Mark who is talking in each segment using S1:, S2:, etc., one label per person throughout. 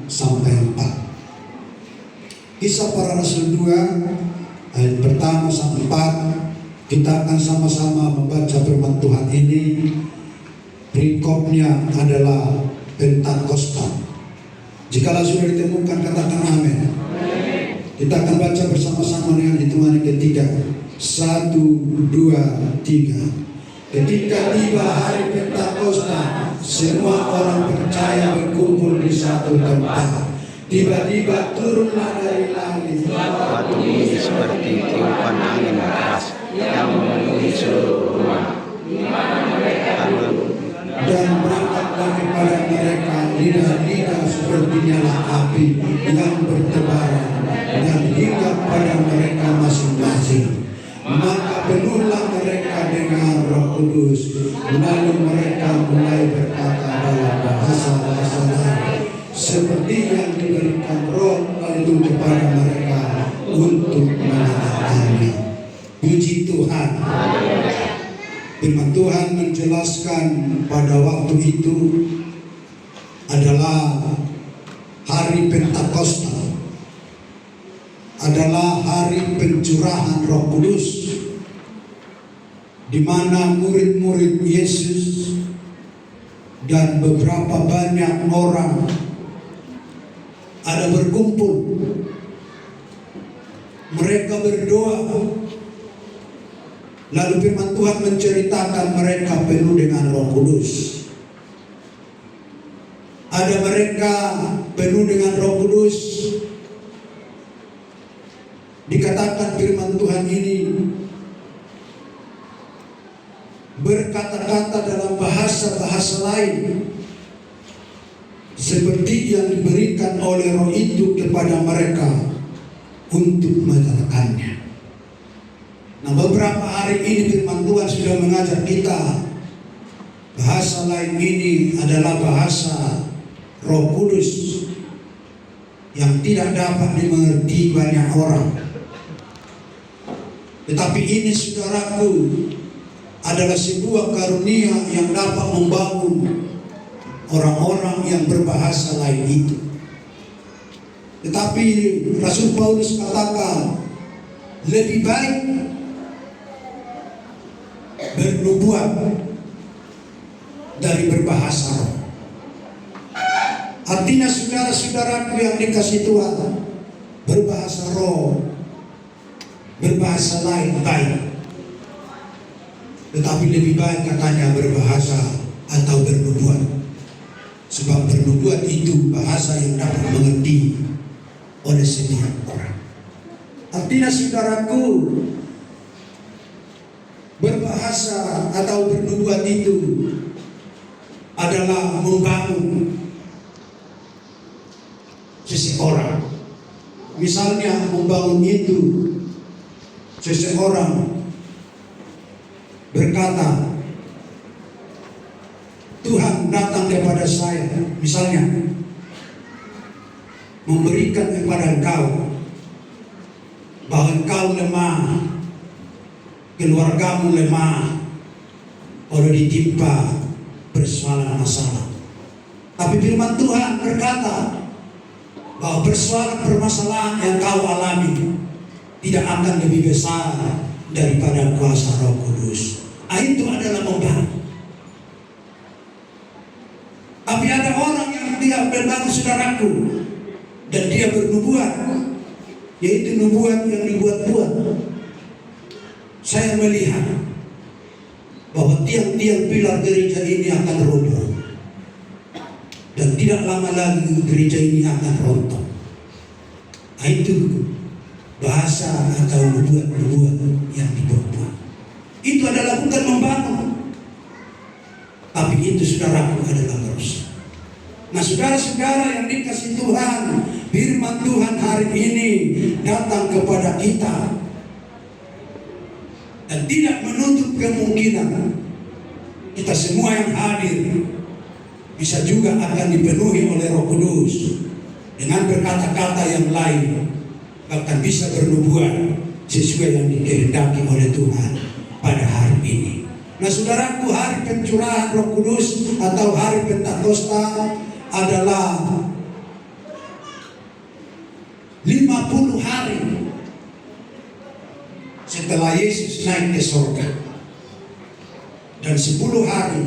S1: sampai 4. Kisah Para Rasul 2 ayat pertama sampai 4. Kita akan sama-sama membaca firman Tuhan ini. Perikopnya adalah Pentakosta. Jikalau sudah ditemukan, katakan amin. Kita akan baca bersama-sama dengan hitungan yang ketiga. 1, 2, 3. Ketika tiba hari Pentakosta, semua orang percaya berkumpul di satu tempat. Tiba-tiba turunlah dari langit
S2: batu ini seperti tiupan angin keras yang memenuhi seluruh rumah di mana mereka duduk.
S1: Dan berangkatlah kepada mereka lidah-lidah seperti nyala api yang bertebaran dan hinggap pada mereka masing-masing. Maka penuhlah mereka dengan Roh Kudus, lalu mereka mulai berkata dalam bahasa-bahasa lain seperti yang diberikan Roh itu kepada mereka untuk mengatakannya. Puji Tuhan. Firman Tuhan menjelaskan pada waktu itu adalah hari Pentakosta, adalah hari pencurahan Roh Kudus, di mana murid-murid Yesus dan beberapa banyak orang ada berkumpul. Mereka berdoa. Lalu firman Tuhan menceritakan mereka penuh dengan Roh Kudus. Ada mereka penuh dengan Roh Kudus. Dikatakan firman Tuhan ini berkata-kata dalam bahasa-bahasa lain seperti yang diberikan oleh Roh itu kepada mereka untuk mengatakannya. Nah, beberapa hari ini firman Tuhan sudah mengajar kita bahasa lain ini adalah bahasa Roh Kudus yang tidak dapat dimengerti banyak orang. Tetapi ini, saudaraku, adalah sebuah karunia yang dapat membangun orang-orang yang berbahasa lain itu. Tetapi Rasul Paulus katakan lebih baik bernubuat dari berbahasa roh. Artinya, saudara-saudaraku yang dikasih Tuhan, berbahasa roh, berbahasa lain baik, tetapi lebih baik katanya berbahasa atau bernubuat. Sebab bernubuat itu bahasa yang dapat mengerti oleh setiap orang. Artinya, saudaraku, berbahasa atau bernubuat itu adalah membangun seseorang. Misalnya membangun itu, seseorang berkata, Tuhan datang kepada saya, misalnya memberikan kepada engkau bahwa engkau lemah, keluargamu lemah, oleh ditimpa persoalan masalah. Tapi firman Tuhan berkata bahwa persoalan permasalahan yang kau alami tidak akan lebih besar daripada kuasa Roh Kudus. Itu adalah membangun. Tapi ada orang yang dia membangun, saudaraku, dan dia bernubuat, yaitu nubuat yang dibuat-buat. Saya melihat bahwa tiang-tiang pilar gereja ini akan roboh, dan tidak lama lagi gereja ini akan rontok. Itu bahasa atau nubuat-nubuat yang dibuat-buat. Itu adalah bukan membangun, tapi itu, saudaraku, adalah merusak. Nah, saudara-saudara yang dikasih Tuhan, firman Tuhan hari ini datang kepada kita dan tidak menutup kemungkinan kita semua yang hadir bisa juga akan dipenuhi oleh Roh Kudus dengan berkata-kata yang lain, bahkan bisa bernubuat sesuai yang dikehendaki oleh Tuhan pada hari ini. Nah, saudaraku, hari pencurahan Roh Kudus atau hari Pentakosta adalah setelah Yesus naik ke surga. Dan 10 hari,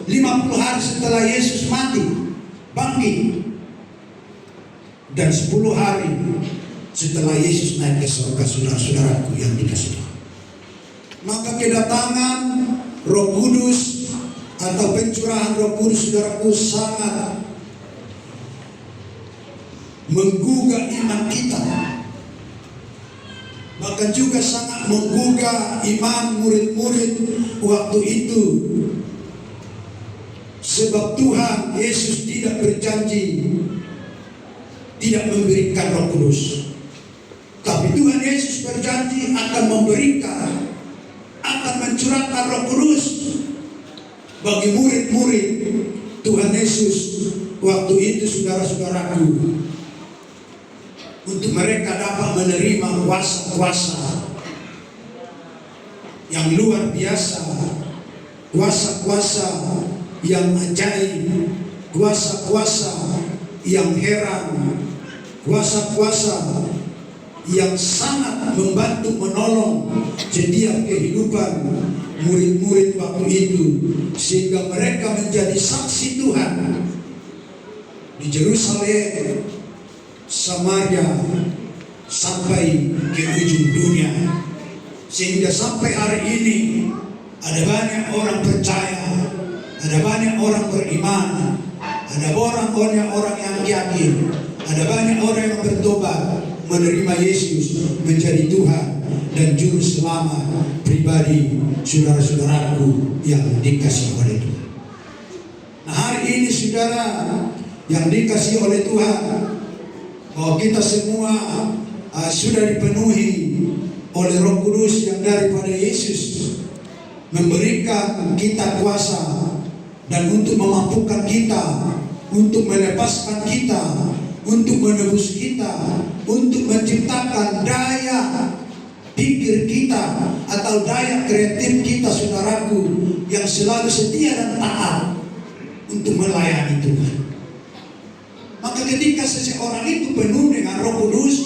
S1: 50 hari setelah Yesus mati, bangkit. Dan 10 hari setelah Yesus naik ke surga, saudara-saudaraku yang dikasihi Tuhan. Maka kedatangan Roh Kudus atau pencurahan Roh Kudus, saudaraku, sangat menggugah iman kita. Bahkan juga sangat menggugah iman murid-murid waktu itu. Sebab Tuhan Yesus tidak berjanji tidak memberikan Roh Kudus, tapi Tuhan Yesus berjanji akan memberikan, akan mencurahkan Roh Kudus bagi murid-murid Tuhan Yesus waktu itu, saudara-saudaraku, untuk mereka dapat menerima kuasa-kuasa yang luar biasa, kuasa-kuasa yang ajaib, kuasa-kuasa yang heran, kuasa-kuasa yang sangat membantu menolong setiap kehidupan murid-murid waktu itu, sehingga mereka menjadi saksi Tuhan di Yerusalem, Samaria, sampai ke ujung dunia. Sehingga sampai hari ini ada banyak orang percaya, ada banyak orang beriman, ada orang yang yakin, ada banyak orang yang bertobat, menerima Yesus menjadi Tuhan dan Juru Selamat pribadi saudara-saudaraku yang dikasihi oleh Tuhan. Nah, hari ini saudara yang dikasihi oleh Tuhan, bahwa kita semua sudah dipenuhi oleh Roh Kudus yang daripada Yesus, memberikan kita kuasa dan untuk memampukan kita, untuk melepaskan kita, untuk menebus kita, untuk menciptakan daya pikir kita atau daya kreatif kita, saudaraku, yang selalu setia dan taat untuk melayani Tuhan. Maka ketika seseorang itu penuh dengan Roh Kudus,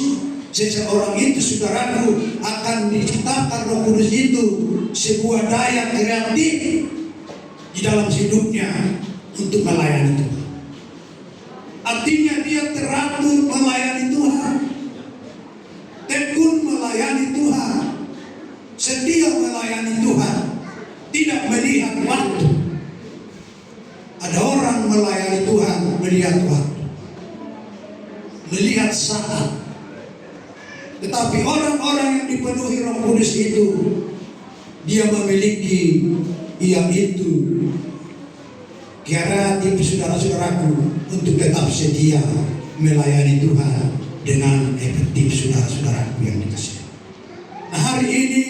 S1: seseorang itu, saudaraku, akan diciptakan Roh Kudus itu sebuah daya kreatif di dalam hidupnya untuk melayani Tuhan. Artinya dia teratur melayani Tuhan, tekun melayani Tuhan, setia melayani Tuhan, tidak melihat waktu. Ada orang melayani Tuhan melihat waktu, melihat saat. Tetapi orang-orang yang dipenuhi Roh Kudus itu, dia memiliki yang itu kreatif, saudara-saudaraku, untuk tetap setia melayani Tuhan dengan efektif, saudara-saudaraku yang dikasihi. Nah, hari ini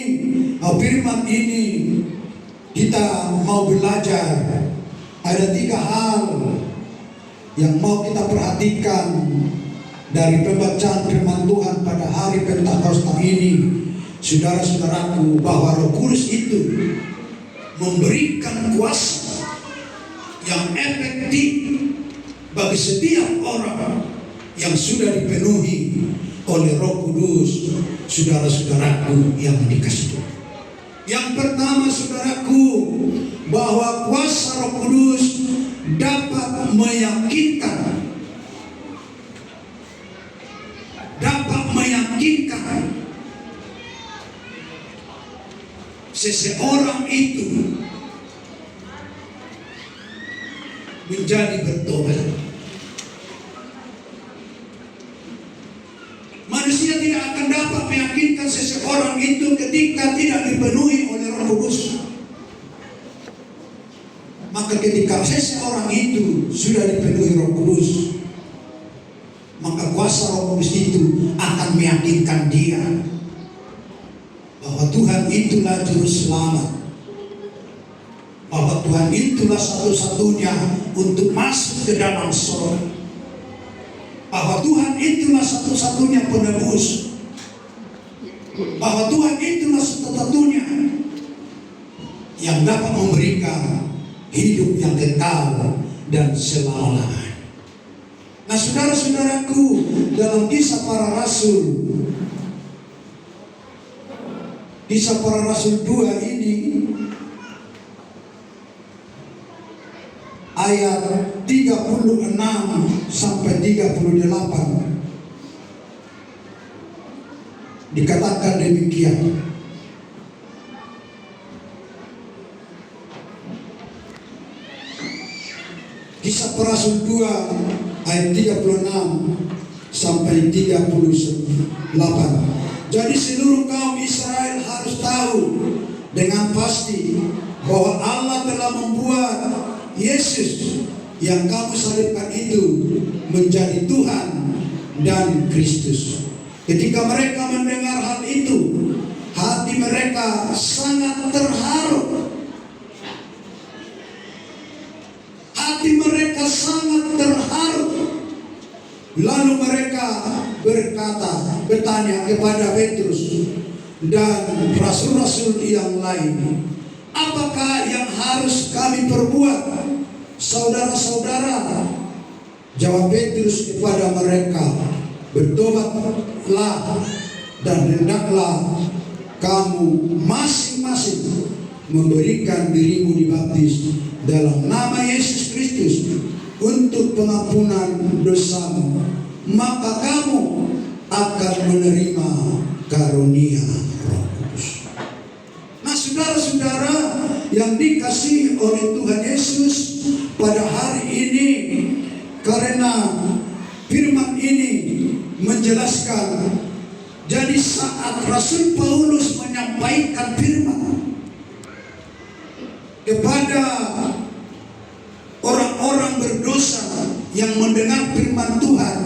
S1: firman ini kita mau belajar. Ada 3 hal yang mau kita perhatikan dari pembacaan firman Tuhan pada hari Pentakosta ini, saudara-saudaraku, bahwa Roh Kudus itu memberikan kuasa yang efektif bagi setiap orang yang sudah dipenuhi oleh Roh Kudus, saudara-saudaraku yang dikasihi. Yang pertama, saudaraku, bahwa kuasa Roh Kudus dapat meyakinkan, seseorang itu menjadi bertobat. Manusia tidak akan dapat meyakinkan seseorang itu ketika tidak dipenuhi oleh Roh Kudus. Maka ketika seseorang itu sudah dipenuhi Roh Kudus, maka kuasa Roh Kudus itu akan meyakinkan dia bahwa Tuhan itulah Juru Selamat, bahwa Tuhan itulah satu-satunya untuk masuk ke dalam surga, bahwa Tuhan itulah satu-satunya penebus, bahwa Tuhan itulah satu-satunya yang dapat memberikan hidup yang kekal dan selama-lamanya. Nah, saudara-saudaraku, dalam Kisah Para Rasul Kisah Para Rasul 2 ini ayat 36 sampai 38 dikatakan demikian. Kisah Para Rasul 2 ayat 36 sampai 38. Jadi seluruh kaum Israel harus tahu dengan pasti bahwa Allah telah membuat Yesus yang kamu salibkan itu menjadi Tuhan dan Kristus. Ketika mereka mendengar hal itu, hati mereka sangat terharu. Hati mereka sangat terharu. Lalu mereka bertanya kepada Petrus dan rasul-rasul yang lain, apakah yang harus kami perbuat, saudara-saudara? Jawab Petrus kepada mereka, bertobatlah dan hendaklah kamu masing-masing memberikan dirimu dibaptis dalam nama Yesus Kristus untuk pengampunan dosamu, maka kamu akan menerima karunia Roh Kudus. Nah, saudara-saudara yang dikasihi oleh Tuhan Yesus pada hari ini, karena firman ini menjelaskan, jadi saat Rasul Paulus menyampaikan firman kepada orang-orang berdosa yang mendengar firman Tuhan,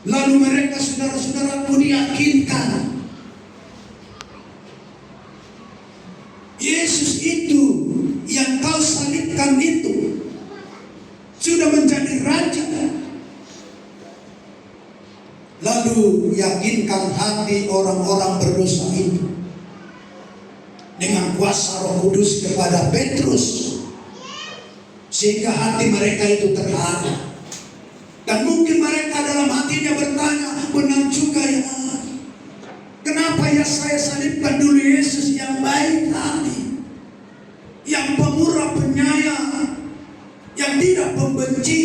S1: lalu mereka, saudara-saudaraku, diyakinkan Yesus itu yang kau salibkan itu sudah menjadi raja. Lalu yakinkan hati orang-orang berdosa itu dengan kuasa Roh Kudus kepada Petrus, sehingga hati mereka itu terharu. Dan mungkin mereka dalam hatinya bertanya, benar juga ya, kenapa ya saya salibkan dulu Yesus yang baik hati, yang pemurah penyayang, yang tidak pembenci,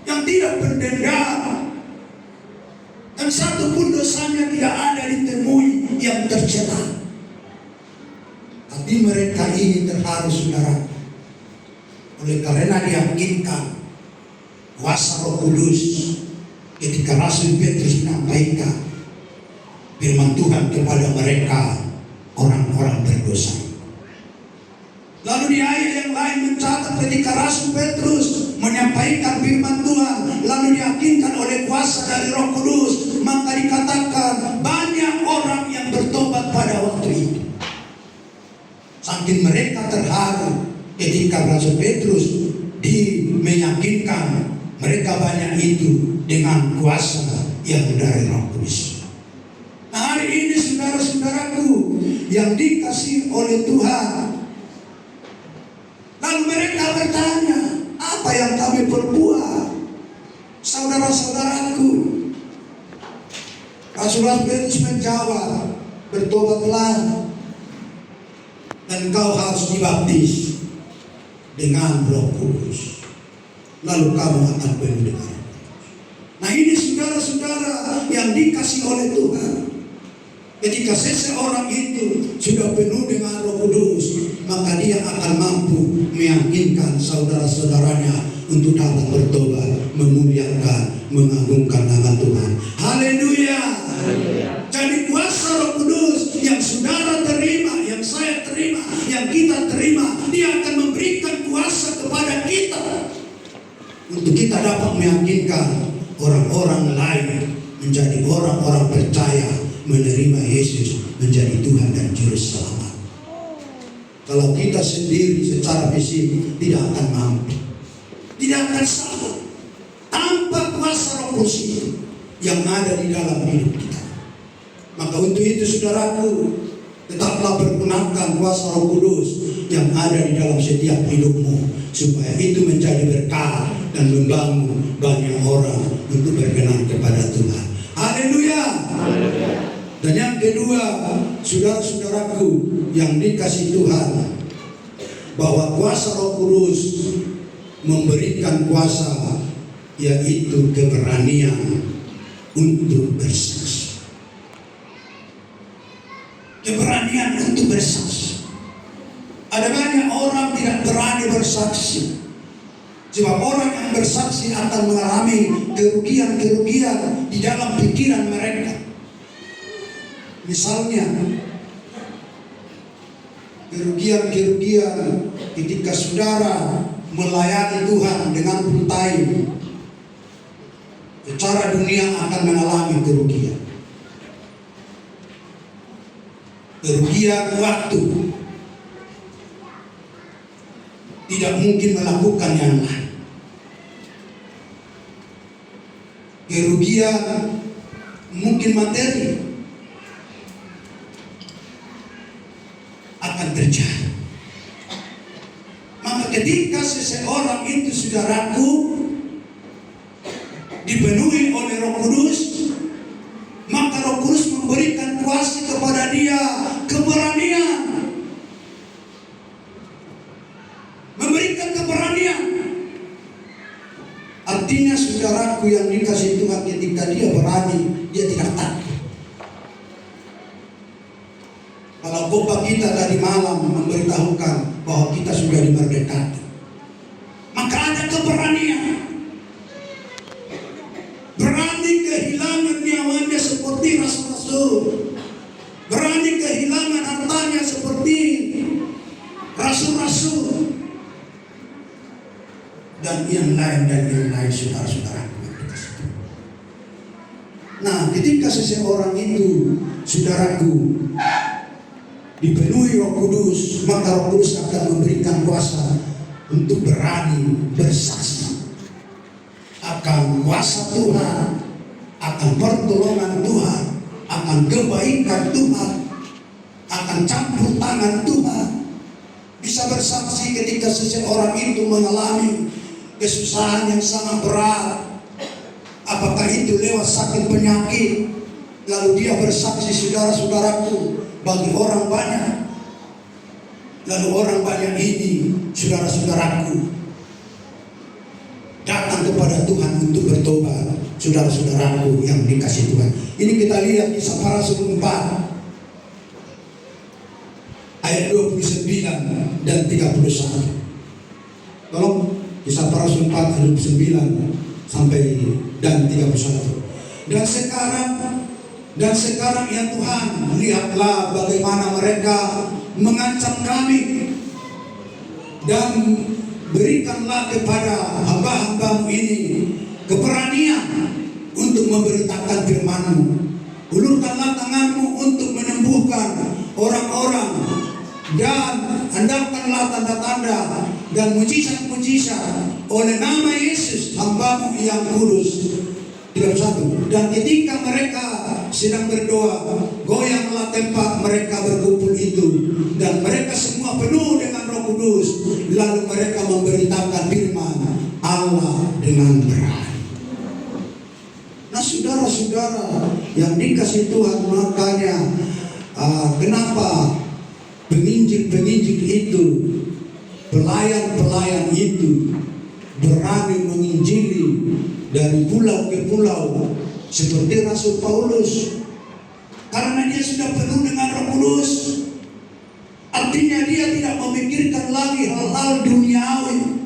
S1: yang tidak pendendam, dan satu pun dosanya tidak ada ditemui yang tercela. Hati mereka ini terharu, saudara, oleh karena diyakinkan kuasa Roh Kudus ketika Rasul Petrus menyampaikan firman Tuhan kepada mereka, orang-orang berdosa. Lalu di ayat yang lain mencatat ketika Rasul Petrus menyampaikan firman Tuhan, lalu diyakinkan oleh kuasa dari Roh Kudus, maka dikatakan banyak orang yang bertobat pada waktu itu. Saking mereka terharu ketika Rasul Petrus meyakinkan mereka banyak itu dengan kuasa yang dari Roh Kudus. Nah, hari ini saudara-saudaraku yang dikasihi oleh Tuhan, lalu mereka bertanya, apa yang kami perbuat, saudara-saudaraku? Rasul Petrus menjawab, bertobatlah dan kau harus dibaptis dengan Roh Kudus, lalu kamu akan penuh dengan Roh Kudus. Nah, ini saudara-saudara yang dikasihi oleh Tuhan, ketika seseorang itu sudah penuh dengan Roh Kudus, maka dia akan mampu meyakinkan saudara-saudaranya untuk dapat bertobat, memuliakan, mengagungkan nama Tuhan. Haleluya. Jadi kuasa Roh Kudus yang saudara terima, yang saya terima, yang kita terima, dia akan memberikan kuasa kepada kita untuk kita dapat meyakinkan orang-orang lain menjadi orang-orang percaya, menerima Yesus menjadi Tuhan dan Juru Selamat. Kalau kita sendiri secara fisik tidak akan mampu, tidak akan sanggup tanpa kuasa Roh Kudus yang ada di dalam hidup kita. Maka untuk itu, saudaraku, tetaplah pergunakan kuasa Roh Kudus yang ada di dalam setiap hidupmu, supaya itu menjadi berkat dan membangun banyak orang untuk berkenan kepada Tuhan. Haleluya. Dan yang kedua, saudara-saudaraku yang dikasih Tuhan, bahwa kuasa Roh Kudus memberikan kuasa, yaitu keberanian untuk bersaksi. Keberanian untuk bersaksi. Ada banyak orang tidak berani bersaksi. Sebab orang yang bersaksi akan mengalami kerugian-kerugian di dalam pikiran mereka. Misalnya, kerugian-kerugian ketika saudara melayani Tuhan dengan full time, secara dunia akan mengalami kerugian. Kerugian waktu, tidak mungkin melakukan yang lain. Kerugian mungkin materi akan terjadi. Maka ketika seseorang itu, saudaraku, dipenuhi oleh Roh Kudus, maka Roh Kudus memberikan kuasa kepada dia, keberanian. Memberikan keberanian. Artinya, saudaraku yang dikasih Tuhan, ketika dia berani, dia tidak takut. Kalau Bapak kita tadi malam memberitahukan bahwa kita sudah dimerdekakan, maka ada keberanian. Berani kehilangan nyawanya seperti rasul-rasul, berani kehilangan hartanya seperti rasul-rasul, dan yang lain saudara-saudara. Nah, ketika seseorang itu, saudaraku, dipenuhi Roh Kudus, maka Roh Kudus akan memberikan kuasa untuk berani bersaksi akan kuasa Tuhan, akan pertolongan Tuhan, akan kebaikan Tuhan, akan campur tangan Tuhan. Bisa bersaksi ketika seseorang itu mengalami kesusahan yang sangat berat, apakah itu lewat sakit penyakit, lalu dia bersaksi, saudara-saudaraku, bagi orang banyak. Lalu orang banyak ini, saudara-saudaraku, datang kepada Tuhan untuk bertobat. Saudara-saudaraku yang dikasih Tuhan, ini kita lihat Kisah Para Rasul 4 ayat 29 dan 31. Tolong, Kisah Para Rasul 4 ayat 29 sampai dan 31. Dan sekarang ya Tuhan, lihatlah bagaimana mereka mengancam kami, dan berikanlah kepada hamba-hambamu ini keberanian untuk memberitakan firman-Mu. Ulurkanlah tangan-Mu untuk menyembuhkan orang-orang, dan andalkanlah tanda-tanda dan mujizat-mujizat oleh nama Yesus, hamba-Mu yang kudus. 31. Dan ketika mereka sedang berdoa, goyanglah tempat mereka berkumpul itu, dan mereka semua penuh dengan Roh Kudus. Lalu mereka memberitakan firman Allah dengan berani. Nah, saudara-saudara yang dikasih Tuhan, makanya kenapa penginjil-penginjil itu, pelayan-pelayan itu berani menginjili dari pulau ke pulau seperti Rasul Paulus, karena dia sudah penuh dengan Roh Kudus. Artinya dia tidak memikirkan lagi hal-hal duniawi,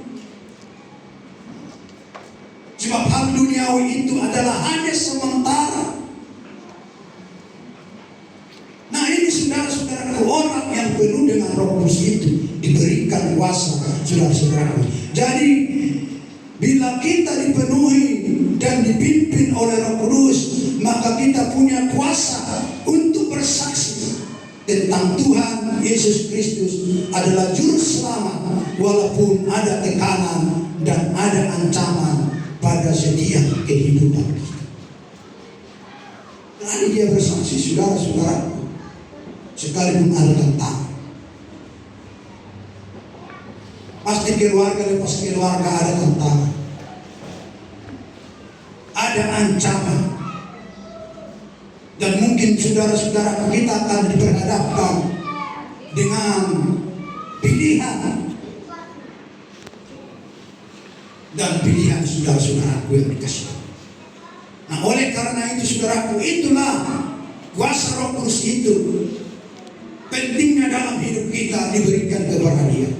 S1: sebab hal duniawi itu adalah hanya sementara. Nah, ini saudara-saudara, orang yang penuh dengan Roh Kudus itu diberikan kuasa, saudara-saudara. Jadi bila kita dipenuhi dan dipimpin oleh Roh Kudus, maka kita punya kuasa untuk bersaksi tentang Tuhan Yesus Kristus adalah juru selamat, walaupun ada tekanan dan ada ancaman pada setiap kehidupan kita. Berani dia bersaksi, saudara-saudara, sekalipun ada tantangan. Pasti keluarga lepas keluarga ada tantangan, ada ancaman. Dan mungkin saudara-saudara kita akan diperhadapkan dengan pilihan. Dan pilihan saudara-saudaraku yang dikasih. Nah, oleh karena itu saudaraku, itulah kuasa Roh Kudus itu. Pentingnya dalam hidup kita diberikan keberanian.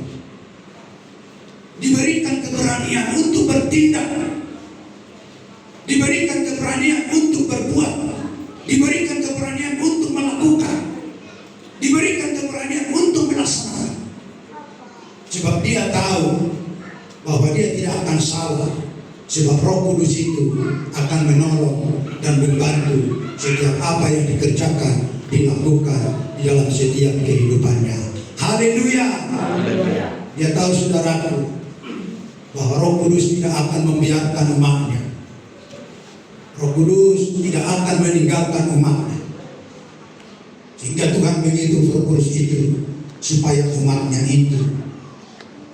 S1: Diberikan keberanian untuk bertindak. Diberikan keberanian untuk berbuat. Diberikan keberanian untuk melakukan. Diberikan keberanian untuk melaksanakan. Sebab dia tahu bahwa dia tidak akan salah. Sebab Roh Kudus itu akan menolong dan membantu setiap apa yang dikerjakan, dilakukan di dalam setiap kehidupannya. Haleluya. Dia tahu saudaraku bahwa Roh Kudus tidak akan membiarkan umatnya. Roh Kudus tidak akan meninggalkan umatnya. Sehingga Tuhan begitu Roh Kudus itu supaya umatnya itu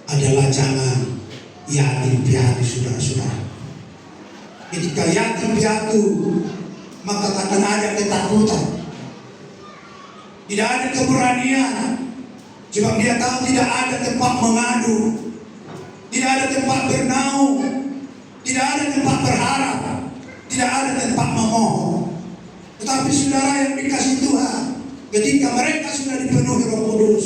S1: adalah jangan yatim piatu saudara-saudara. Ketika yatim piatu, maka akan ada ketakutan. Tidak ada keberanian. Sebab dia tahu tidak ada tempat mengadu. Tidak ada tempat bernaung. Tidak ada tempat berharap. Tidak ada tempat memohon. Tetapi saudara yang dikasih Tuhan, ketika mereka sudah dipenuhi Roh Kudus,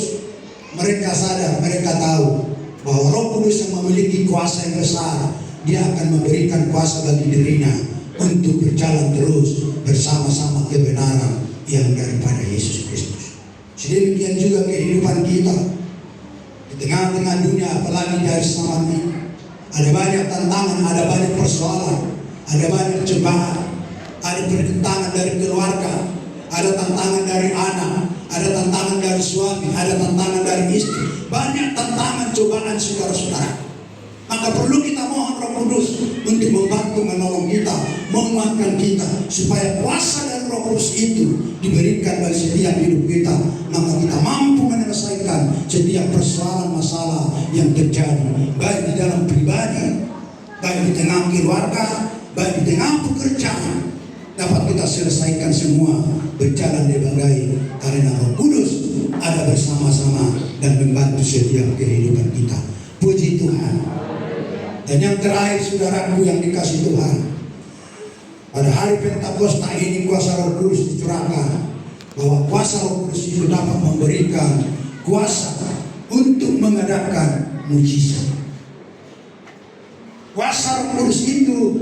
S1: mereka sadar, mereka tahu bahwa Roh Kudus yang memiliki kuasa yang besar. Dia akan memberikan kuasa bagi dirinya untuk berjalan terus bersama-sama kebenaran yang daripada Yesus Kristus. Sedemikian juga kehidupan kita di tengah-tengah dunia, apalagi dari zaman ini. Ada banyak tantangan, ada banyak persoalan, ada banyak cobaan, ada pertentangan dari keluarga, ada tantangan dari anak, ada tantangan dari suami, ada tantangan dari istri. Banyak tantangan, cobaan saudara-saudara. Maka perlu kita mohon Roh Kudus untuk membantu menolong kita, menguatkan kita, supaya kuasa dan Roh Kudus itu diberikan bagi setiap hidup kita. Maka kita mampu menyelesaikan setiap persoalan masalah yang terjadi, baik di dalam pribadi, baik di tengah keluarga, baik di tengah pekerjaan. Dapat kita selesaikan semua, berjalan dengan baik, karena Roh Kudus ada bersama-sama dan membantu setiap kehidupan kita. Puji Tuhan. Dan yang terakhir saudaraku yang dikasih Tuhan, pada hari Pentakosta ini kuasa Roh Kudus dicurahkan, bahwa kuasa Roh Kudus itu dapat memberikan kuasa untuk mengadakan mujizat. Kuasa Roh Kudus itu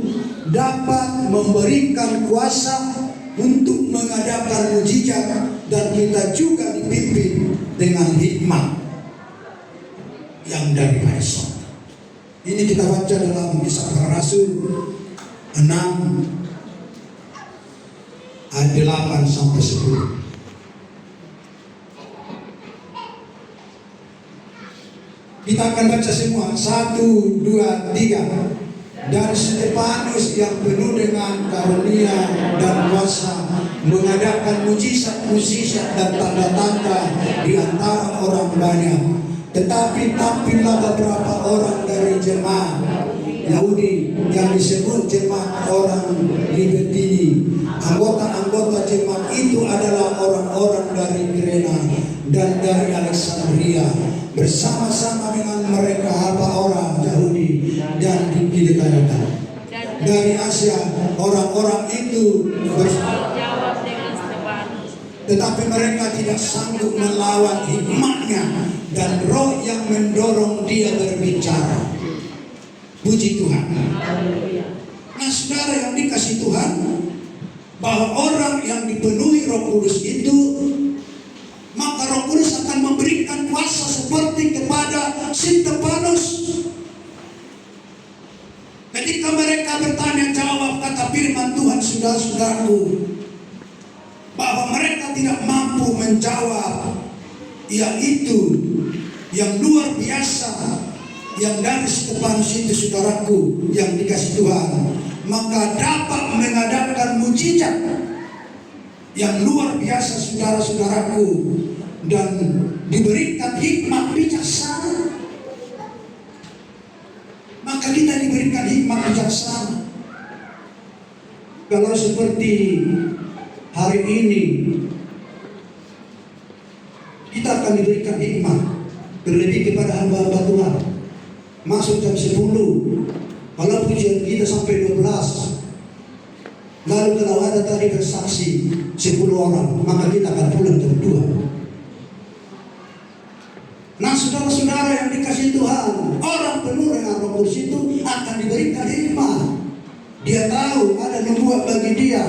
S1: dapat memberikan kuasa untuk mengadakan mujizat, dan kita juga dipimpin dengan hikmat yang daripada sorga. Ini kita baca dalam Kisah Para Rasul 6 ayat 8 sampai 10. Kita akan baca semua. 1, 2, 3. Dan Stefanus yang penuh dengan karunia dan kuasa mengadakan mujizat-mujizat dan tanda-tanda di antara orang banyak. Tetapi tampillah beberapa orang dari jemaat Yahudi yang disebut jemaat orang Libertini. Anggota-anggota jemaat itu adalah orang-orang dari Kirena dan dari Alexandria, bersama-sama dengan mereka orang Yahudi dan dikidikadakan. Dari Asia, orang-orang itu tetapi mereka tidak sanggup melawan hikmatnya dan roh yang mendorong dia berbicara. Puji Tuhan. Nah saudara yang dikasih Tuhan, bahwa orang yang dipenuhi Roh Kudus itu, maka Roh Kudus akan memberikan kuasa seperti kepada Stefanus. Ketika mereka bertanya jawab, kata firman Tuhan saudara-saudaraku, bahwa mereka tidak mampu menjawab, yaitu yang luar biasa yang dari Stefanus itu saudaraku yang dikasih Tuhan, maka dapat mengadakan mujizat yang luar biasa saudara-saudaraku, dan diberikan hikmat bijaksana. Maka kita diberikan hikmat bijaksana. Kalau seperti hari ini kita akan diberikan hikmat, terlebih kepada hamba-hamba Tuhan. Masuk jam 10, kalau pujian kita sampai 12, lalu kalau ada tadi bersaksi 10 orang, maka kita akan pulang jam 2. Nah, saudara-saudara yang dikasih Tuhan, orang penuh dengan Roh Kudus itu akan diberikan hikmat. Dia tahu ada nubuat bagi dia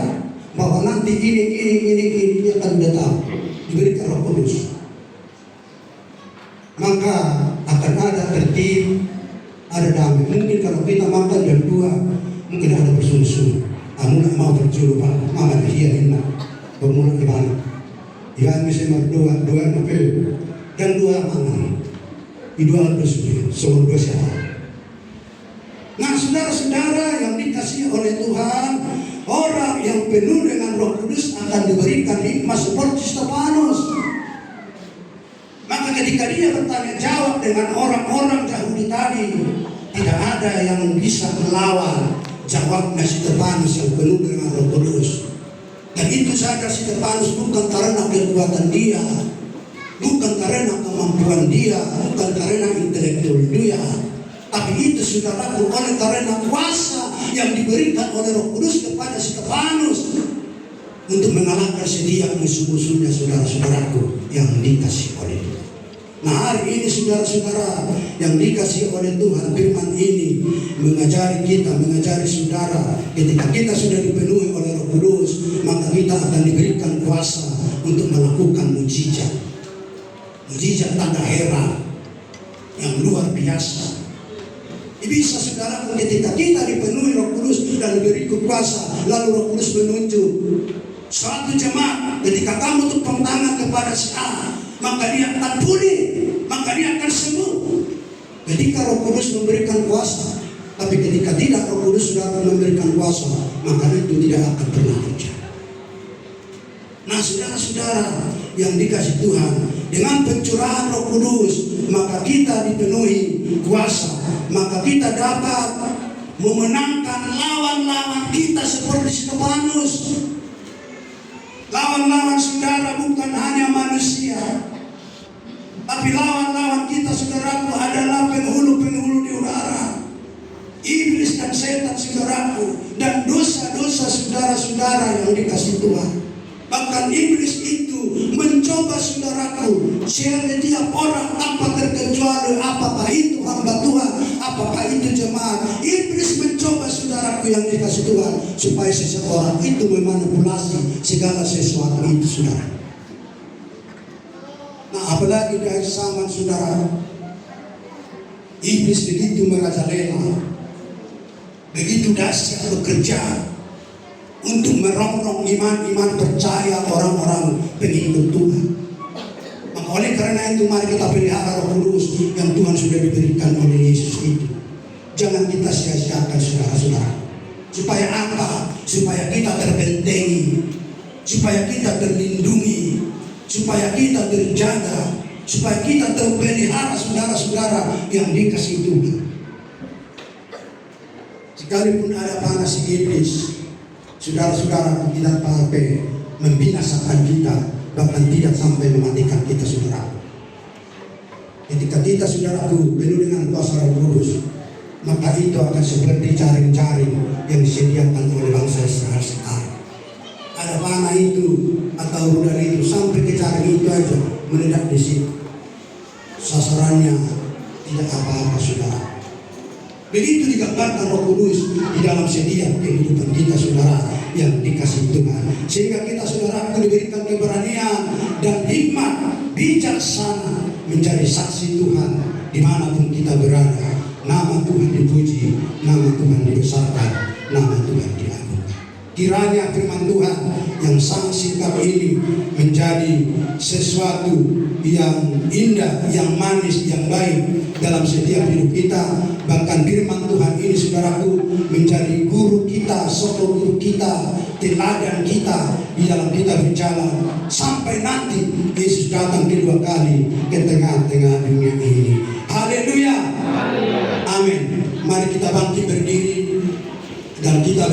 S1: bahwa nanti ini dia akan dia tahu, diberikan Roh Kudus. Maka akan ada tertib, ada damai. Mungkin kalau kita makan jam 2, mungkin ada bersungut-sungut. Mulai mau berjuru Pak, mama dia enak. Bermula gimana? Ya, misalnya doa nopel dan doa mana? Dua bersungut, semua dua siapa? Nah, saudara-saudara yang dikasihi oleh Tuhan, orang yang penuh dengan Roh Kudus akan diberikan hikmat seperti Stefanus. Maka ketika dia bertanya jawab dengan orang-orang Yahudi tadi, tidak ada yang bisa melawan jawabnya Stefanus yang penuh dengan Roh Kudus. Dan itu saja Stefanus bukan karena kekuatan dia, bukan karena kemampuan dia, bukan karena intelektual dia, tapi itu saudaraku oleh karena kuasa yang diberikan oleh Roh Kudus kepada Stefanus untuk mengalahkan setiap musuh-musuhnya saudara-saudaraku yang dikasih oleh Tuhan. Nah, hari ini saudara-saudara yang dikasih oleh Tuhan, firman ini mengajari kita, mengajari saudara, ketika kita sudah dipenuhi oleh Roh Kudus, maka kita akan diberikan kuasa untuk melakukan mujizat. Mujizat tanda heran yang luar biasa. Bisa saudara, ketika kita dipenuhi Roh Kudus dan diberi kuasa, lalu Roh Kudus menunjuk suatu jemaat, ketika kamu tepuk tangan kepada si A, maka dia akan pulih, maka dia akan sembuh. Ketika Roh Kudus memberikan kuasa, tapi ketika tidak Roh Kudus sudah memberikan kuasa, maka itu tidak akan pernah terjadi. Nah, saudara-saudara yang dikasih Tuhan, dengan pencurahan Roh Kudus, maka kita dipenuhi kuasa, maka kita dapat memenangkan lawan-lawan kita seperti Stefanus. Lawan-lawan saudara bukan hanya manusia, tapi lawan-lawan kita saudaraku adalah penghulu-penghulu di udara, iblis dan setan saudaraku, dan dosa-dosa saudara-saudara yang dikasih Tuhan. Bahkan iblis itu mencoba saudaraku setiap orang tanpa terkecuali, apakah itu hamba Tuhan, apakah itu jemaat. Iblis mencoba saudaraku yang dikasih Tuhan supaya seseorang itu memanipulasi segala sesuatu itu saudara. Nah, apalagi dari zaman saudara, iblis begitu merajalela, begitu dahsyat bekerja untuk merongrong iman-iman percaya orang-orang pengikut Tuhan. Maka oleh karena itu mari kita pelihara Roh Kudus yang Tuhan sudah diberikan oleh Yesus itu. Jangan kita sia-siakan saudara-saudara. Supaya apa? Supaya kita terbentengi, supaya kita terlindungi, supaya kita terjaga, supaya kita terpelihara saudara-saudara yang dikasih Tuhan. Sekalipun ada panas iblis, saudara-saudara tidak sampai membinasakan kita, bahkan tidak sampai mematikan kita saudara. Ketika kita saudaraku penuh dengan kuasa Roh Kudus, maka itu akan seperti jaring-jaring yang disediakan oleh bangsa Israel sekarang. Ada panah itu atau rudal itu sampai ke jaring itu aja meledak di situ. Sasarannya tidak apa-apa saudara. Begitu digambarkan Roh Kudus di dalam setiap kehidupan kita saudara yang dikasih Tuhan, sehingga kita saudara diberikan keberanian dan hikmat bijaksana menjadi saksi Tuhan dimanapun kita berada. Nama Tuhan dipuji, nama Tuhan dibesarkan, nama Tuhan diagungkan. Kiranya firman Tuhan yang sangat singkat ini menjadi sesuatu yang indah, yang manis, yang baik dalam setiap hidup kita. Bahkan firman Tuhan ini saudaraku menjadi guru kita, sosok guru kita, teladan kita di dalam kita berjalan sampai nanti Yesus datang kedua kali ke tengah-tengah dunia ini. Haleluya. Amin. Mari kita bangkit berdiri dan kita